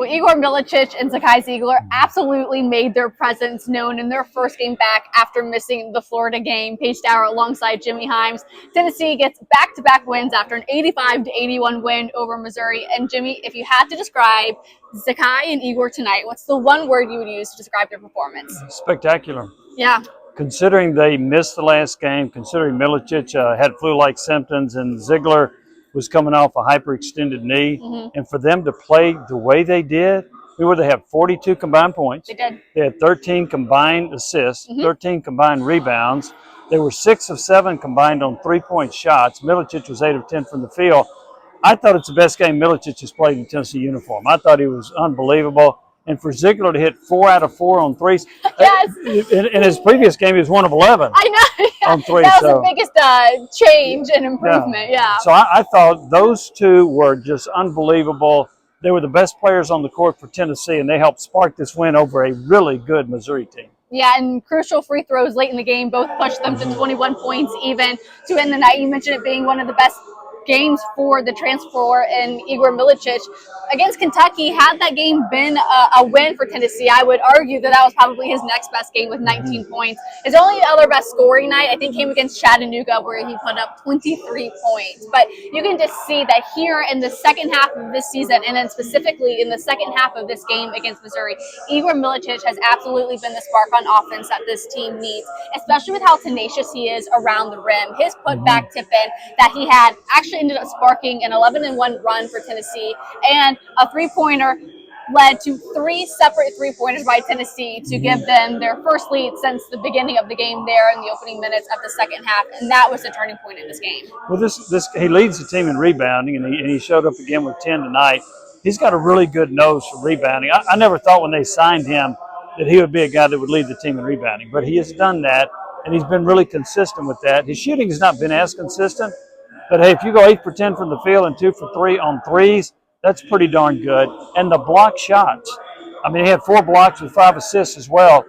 Well, Igor Milicic and Zakai Zeigler absolutely made their presence known in their first game back after missing the Florida game. Paige Dower alongside Jimmy Himes. Tennessee gets back-to-back wins after an 85-81 win over Missouri. And Jimmy, if you had to describe Zakai and Igor tonight, what's the one word you would use to describe their performance? Spectacular. Yeah. Considering they missed the last game, considering Milicic had flu-like symptoms and Zeigler was coming off a hyperextended knee, and for them to play the way they did, they have 42 combined points. They did. They had 13 combined assists, 13 combined rebounds. They were 6 of 7 combined on three-point shots. Milicic was 8 of 10 from the field. I thought it's the best game Milicic has played in Tennessee uniform. I thought he was unbelievable. And for Zeigler to hit 4 out of 4 on threes. Yes. In his previous game, he was 1 of 11. I know. Yeah. On threes. That was the biggest change and improvement. Yeah. So I thought those two were just unbelievable. They were the best players on the court for Tennessee, and they helped spark this win over a really good Missouri team. Yeah, and crucial free throws late in the game both pushed them to 21 points even to end the night. You mentioned it being one of the best games for the transfer and Igor Milicic against Kentucky. Had that game been a win for Tennessee, I would argue that was probably his next best game with 19 points. His only other best scoring night, I think, came against Chattanooga, where he put up 23 points. But you can just see that here in the second half of this season, and then specifically in the second half of this game against Missouri, Igor Milicic has absolutely been the spark on offense that this team needs, especially with how tenacious he is around the rim. His putback tip-in that he had actually ended up sparking an 11-1 run for Tennessee, and a three-pointer led to 3 separate three-pointers by Tennessee to give them their first lead since the beginning of the game there in the opening minutes of the second half, and that was the turning point in this game. Well, he leads the team in rebounding, and he showed up again with 10 tonight. He's got a really good nose for rebounding. I never thought when they signed him that he would be a guy that would lead the team in rebounding, but he has done that, and he's been really consistent with that. His shooting has not been as consistent, but hey, if you go 8 for 10 from the field and 2 for 3 on threes, that's pretty darn good. And the block shots. I mean, he had 4 blocks with 5 assists as well.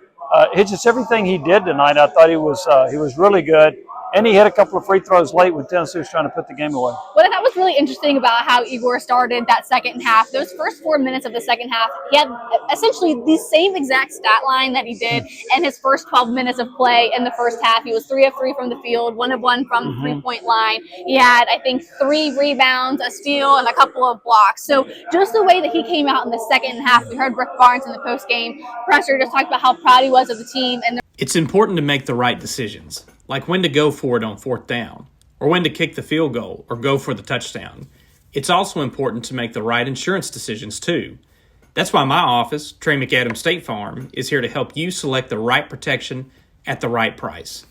It's just everything he did tonight. I thought he was really good. And he hit a couple of free throws late when Tennessee was trying to put the game away. What I thought was really interesting about how Igor started that second half, those first 4 minutes of the second half, he had essentially the same exact stat line that he did in his first 12 minutes of play in the first half. He was 3 of 3 from the field, 1 of 1 from the three-point line. He had, I think, 3 rebounds, a steal, and a couple of blocks. So just the way that he came out in the second half, we heard Rick Barnes in the post-game presser just talk about how proud he was of the team. And it's important to make the right decisions, like when to go for it on 4th down, or when to kick the field goal or go for the touchdown. It's also important to make the right insurance decisions too. That's why my office, Trey McAdams State Farm, is here to help you select the right protection at the right price.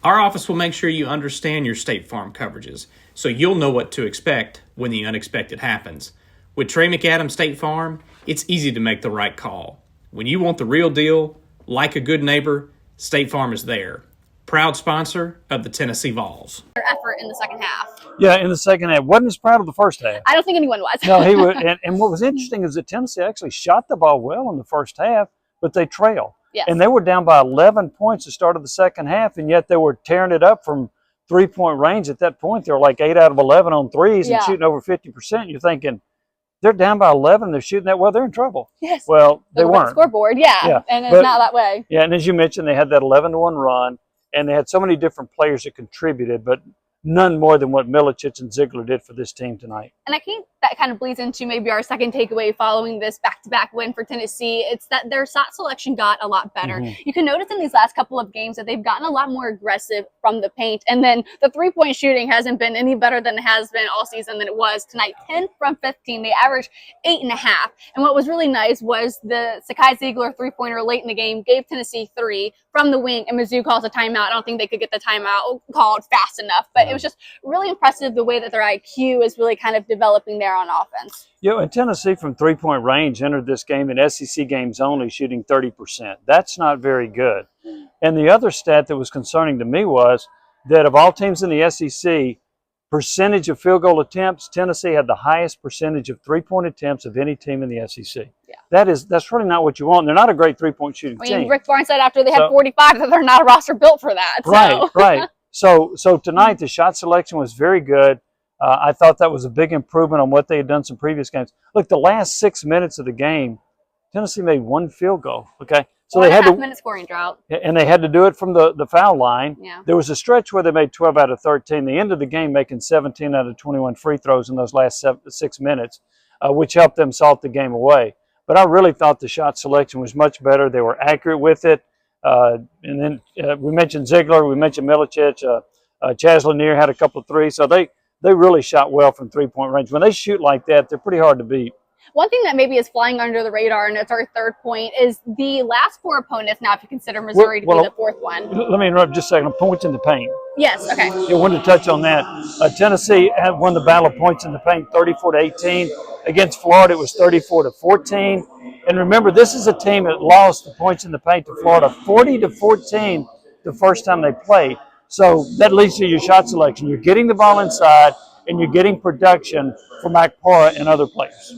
Our office will make sure you understand your State Farm coverages, so you'll know what to expect when the unexpected happens. With Trey McAdams State Farm, it's easy to make the right call. When you want the real deal, like a good neighbor, State Farm is there. Proud sponsor of the Tennessee Vols. their effort in the second half. Yeah, in the second half. Wasn't as proud of the first half. I don't think anyone was. No, he would. And what was interesting is that Tennessee actually shot the ball well in the first half, but they trailed. Yes. And they were down by 11 points at the start of the second half, and yet they were tearing it up from three-point range at that point. They were like 8 out of 11 on threes and shooting over 50%. You're thinking, they're down by 11. They're shooting that well. They're in trouble. Yes. Well, they weren't. The scoreboard, yeah. And it's not that way. Yeah, and as you mentioned, they had that 11-1 run, and they had so many different players that contributed, but none more than what Milicic and Zeigler did for this team tonight. And I think that kind of bleeds into maybe our second takeaway following this back-to-back win for Tennessee. It's that their shot selection got a lot better. You can notice in these last couple of games that they've gotten a lot more aggressive from the paint. And then the three-point shooting hasn't been any better than it has been all season than it was tonight. 10 from 15. They averaged 8.5. And what was really nice was the Zakai Zeigler three-pointer late in the game gave Tennessee 3 from the wing, and Mizzou calls a timeout. I don't think they could get the timeout called fast enough, but it was just really impressive the way that their IQ is really kind of developing there on offense. Yeah, and Tennessee from three-point range entered this game in SEC games only, shooting 30%. That's not very good. And the other stat that was concerning to me was that of all teams in the SEC, percentage of field goal attempts, Tennessee had the highest percentage of three-point attempts of any team in the SEC. Yeah. That's really not what you want. They're not a great three-point shooting team. Rick Barnes said after they had 45 that they're not a roster built for that. Right, right. So tonight the shot selection was very good. I thought that was a big improvement on what they had done some previous games. Look, the last 6 minutes of the game, Tennessee made one field goal. Okay, so they had a half-minute scoring drought, and they had to do it from the foul line. Yeah. There was a stretch where they made 12 out of 13. The end of the game, making 17 out of 21 free throws in those last 6 minutes, which helped them salt the game away. But I really thought the shot selection was much better. They were accurate with it. And then we mentioned Zeigler, we mentioned Milicic, Chaz Lanier had a couple of threes. So they really shot well from three-point range. When they shoot like that, they're pretty hard to beat. One thing that maybe is flying under the radar, and it's our third point, is the last four opponents, now if you consider Missouri to be the fourth one. Let me interrupt just a second. Points in the paint. Yes, okay. I wanted to touch on that. Tennessee had won the battle of points in the paint 34-18. Against Florida, it was 34-14. And remember, this is a team that lost the points in the paint to Florida 40-14 the first time they played. So that leads to your shot selection. You're getting the ball inside, and you're getting production from Akpara and other players.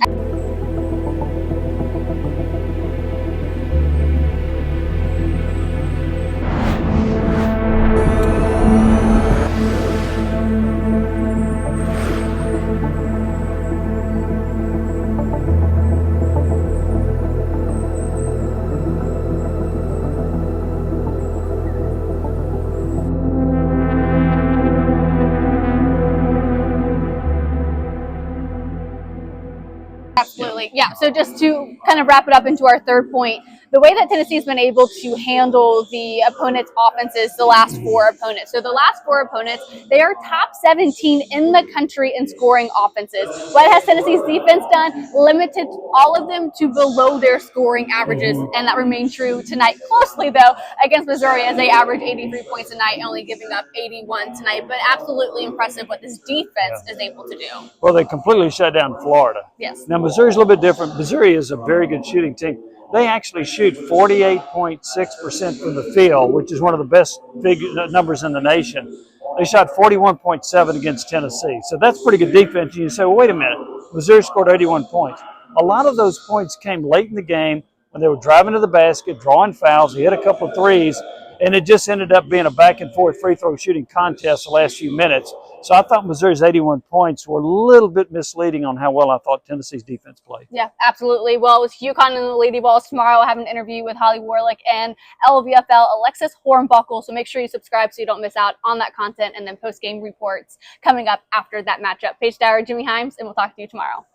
Absolutely. Yeah. So just to kind of wrap it up into our third point, the way that Tennessee's been able to handle the opponent's offenses, the last four opponents. So the last four opponents, they are top 17 in the country in scoring offenses. What has Tennessee's defense done? Limited all of them to below their scoring averages, and that remained true tonight. Closely, though, against Missouri, as they average 83 points a night, only giving up 81 tonight. But absolutely impressive what this defense is able to do. Well, they completely shut down Florida. Yes. Now, Missouri's a little bit different. Missouri is a very good shooting team. They actually shoot 48.6% from the field, which is one of the best big numbers in the nation. They shot 41.7 against Tennessee. So that's pretty good defense. And you say, well, wait a minute. Missouri scored 81 points. A lot of those points came late in the game when they were driving to the basket, drawing fouls. They hit a couple of threes, and it just ended up being a back-and-forth free-throw shooting contest the last few minutes. So I thought Missouri's 81 points were a little bit misleading on how well I thought Tennessee's defense played. Yeah, absolutely. Well, with UConn and the Lady Vols tomorrow, I'll have an interview with Holly Warlick and LVFL Alexis Hornbuckle. So make sure you subscribe so you don't miss out on that content, and then post-game reports coming up after that matchup. Paige Dowry, Jimmy Himes, and we'll talk to you tomorrow.